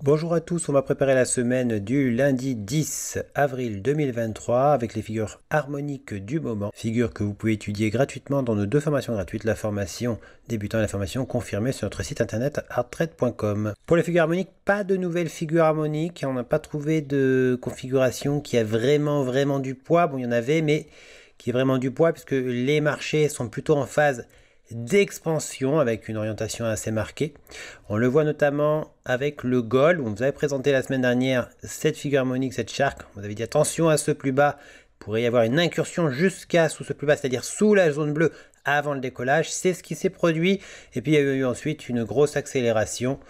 Bonjour à tous, on va préparer la semaine du lundi 10 avril 2023 avec les figures harmoniques du moment. Figures que vous pouvez étudier gratuitement dans nos deux formations gratuites, la formation débutant et la formation confirmée sur notre site internet arttrade.com. Pour les figures harmoniques, pas de nouvelles figures harmoniques, on n'a pas trouvé de configuration qui a vraiment du poids. Bon, il y en avait, mais qui est vraiment du poids puisque les marchés sont plutôt en phase d'expansion avec une orientation assez marquée. On le voit notamment avec le gold. On vous avait présenté la semaine dernière cette figure harmonique, cette shark. On vous avait dit attention à ce plus bas, il pourrait y avoir une incursion jusqu'à sous ce plus bas, c'est-à-dire sous la zone bleue avant le décollage. C'est ce qui s'est produit et puis il y a eu ensuite une grosse accélération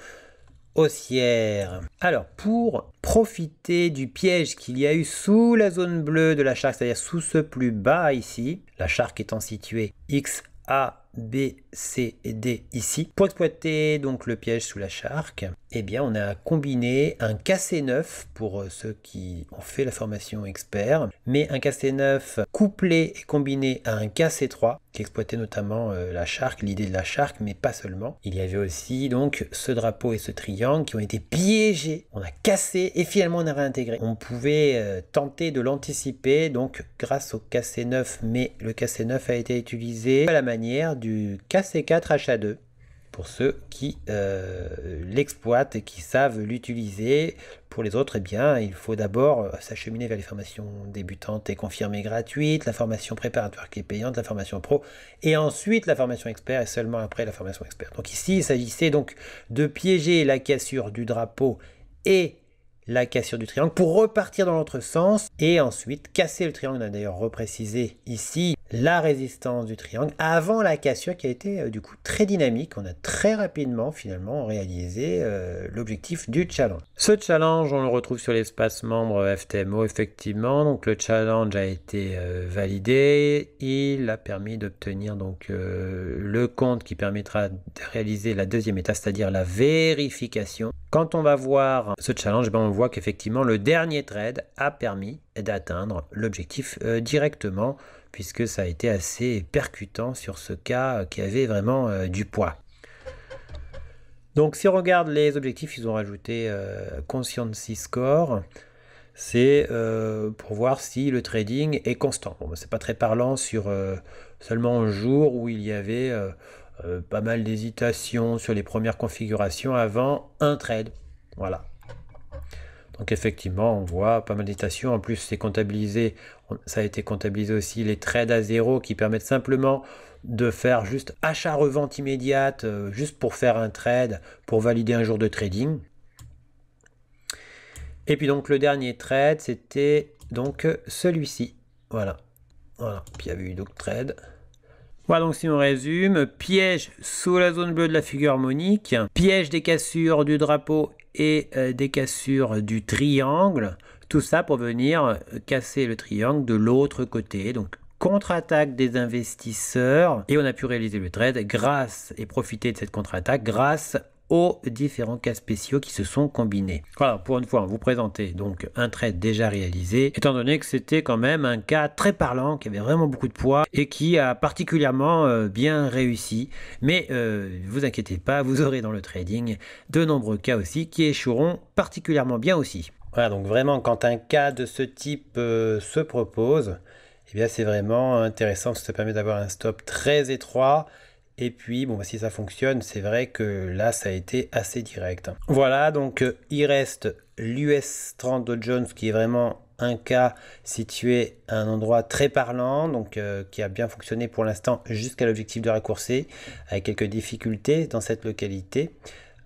haussière. Alors pour profiter du piège qu'il y a eu sous la zone bleue de la shark, c'est-à-dire sous ce plus bas ici, la shark étant située X, A, B, C et D ici. Pour exploiter donc le piège sous la shark, eh bien on a combiné un KC9 pour ceux qui ont fait la formation expert, mais un KC9 couplé et combiné à un KC3 qui exploitait notamment la shark, l'idée de la shark, mais pas seulement. Il y avait aussi donc ce drapeau et ce triangle qui ont été piégés. On a cassé et finalement on a réintégré. On pouvait tenter de l'anticiper donc grâce au KC9, mais le KC9 a été utilisé à la manière du KC4HA2 pour ceux qui l'exploitent et qui savent l'utiliser. Pour les autres, eh bien, il faut d'abord s'acheminer vers les formations débutantes et confirmées gratuites, la formation préparatoire qui est payante, la formation pro, et ensuite la formation expert, et seulement après la formation expert. Donc ici, il s'agissait donc de piéger la cassure du drapeau et la cassure du triangle pour repartir dans l'autre sens et ensuite casser le triangle. On a d'ailleurs reprécisé ici la résistance du triangle avant la cassure qui a été du coup très dynamique. On a très rapidement finalement réalisé l'objectif du challenge. Ce challenge, on le retrouve sur l'espace membre FTMO effectivement. Donc le challenge a été validé. Il a permis d'obtenir donc le compte qui permettra de réaliser la deuxième étape, c'est-à-dire la vérification. Quand on va voir ce challenge, on voit qu'effectivement le dernier trade a permis d'atteindre l'objectif directement, puisque ça a été assez percutant sur ce cas qui avait vraiment du poids. Donc si on regarde les objectifs, ils ont rajouté Consciency Score. C'est pour voir si le trading est constant. Bon, c'est pas très parlant sur seulement un jour où il y avait pas mal d'hésitations sur les premières configurations avant un trade. Voilà. Donc effectivement, on voit pas mal d'hésitations. En plus, c'est comptabilisé. Ça a été comptabilisé aussi les trades à zéro qui permettent simplement de faire juste achat-revente immédiate, juste pour faire un trade, pour valider un jour de trading. Et puis donc le dernier trade, c'était donc celui-ci. Voilà. Puis il y avait eu d'autres trades. Voilà, donc si on résume, piège sous la zone bleue de la figure harmonique, piège des cassures du drapeau et des cassures du triangle, tout ça pour venir casser le triangle de l'autre côté. Donc contre-attaque des investisseurs, et on a pu réaliser le trade grâce et profiter de cette contre-attaque grâce aux différents cas spéciaux qui se sont combinés. Voilà, pour une fois, on vous présentait donc un trade déjà réalisé, étant donné que c'était quand même un cas très parlant, qui avait vraiment beaucoup de poids et qui a particulièrement bien réussi. Mais vous inquiétez pas, vous aurez dans le trading de nombreux cas aussi qui échoueront particulièrement bien aussi. Voilà, donc vraiment, quand un cas de ce type se propose, eh bien c'est vraiment intéressant, parce que ça permet d'avoir un stop très étroit. Et puis, bon, si ça fonctionne, c'est vrai que là, ça a été assez direct. Voilà, donc il reste l'US 30 Dow Jones qui est vraiment un cas situé à un endroit très parlant, donc qui a bien fonctionné pour l'instant jusqu'à l'objectif de raccourci, avec quelques difficultés dans cette localité.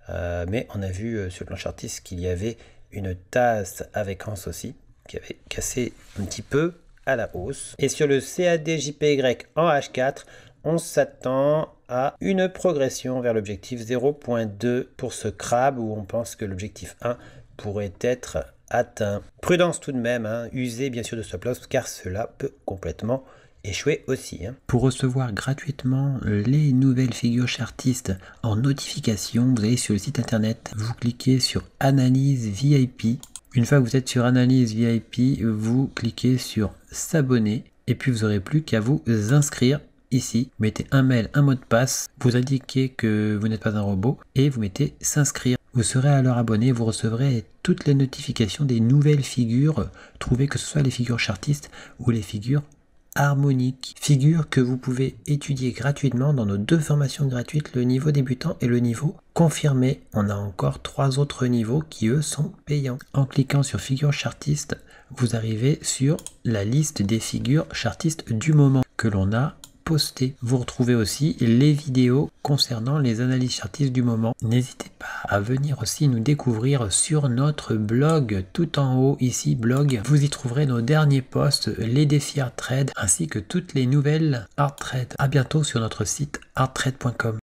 Mais on a vu sur le plan chartiste qu'il y avait une tasse avec Hans aussi, qui avait cassé un petit peu à la hausse. Et sur le CAD-JPY en H4, on s'attend à une progression vers l'objectif 0.2 pour ce crabe où on pense que l'objectif 1 pourrait être atteint. Prudence tout de même, usez bien sûr de stop loss car cela peut complètement échouer aussi. Pour recevoir gratuitement les nouvelles figures chartistes en notification, vous allez sur le site internet, vous cliquez sur Analyse VIP. Une fois que vous êtes sur Analyse VIP, vous cliquez sur S'abonner et puis vous n'aurez plus qu'à vous inscrire. Ici, vous mettez un mail, un mot de passe, vous indiquez que vous n'êtes pas un robot et vous mettez s'inscrire. Vous serez alors abonné, vous recevrez toutes les notifications des nouvelles figures trouvées, que ce soit les figures chartistes ou les figures harmoniques. Figures que vous pouvez étudier gratuitement dans nos 2 formations gratuites, le niveau débutant et le niveau confirmé. On a encore 3 autres niveaux qui eux sont payants. En cliquant sur figures chartistes, vous arrivez sur la liste des figures chartistes du moment que l'on a posté. Vous retrouvez aussi les vidéos concernant les analyses chartistes du moment. N'hésitez pas à venir aussi nous découvrir sur notre blog, tout en haut ici, blog. Vous y trouverez nos derniers posts, les défis Art Trade, ainsi que toutes les nouvelles Art Trade. À bientôt sur notre site arttrade.com.